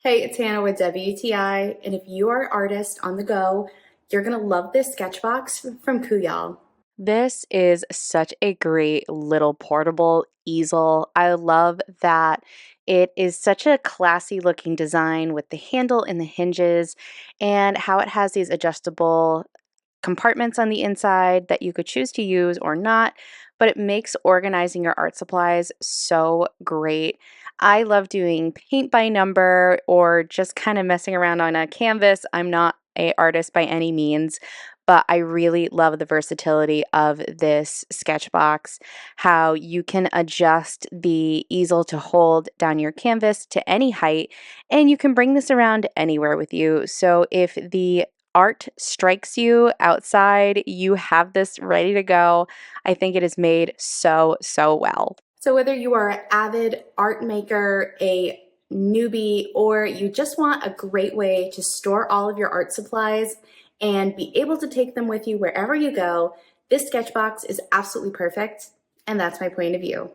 Hey, it's Hannah with WTI, and if you are an artist on the go, you're gonna love this sketchbox from Kuyal. This is such a great little portable easel. I love that it is such a classy looking design with the handle and the hinges and how it has these adjustable compartments on the inside that you could choose to use or not, but it makes organizing your art supplies so great. I love doing paint by number or just kind of messing around on a canvas. I'm not an artist by any means, but I really love the versatility of this sketch box, how you can adjust the easel to hold down your canvas to any height, and you can bring this around anywhere with you. So if the art strikes you outside, you have this ready to go. I think it is made so well. So whether you are an avid art maker, a newbie, or you just want a great way to store all of your art supplies and be able to take them with you wherever you go, this sketchbox is absolutely perfect, and that's my point of view.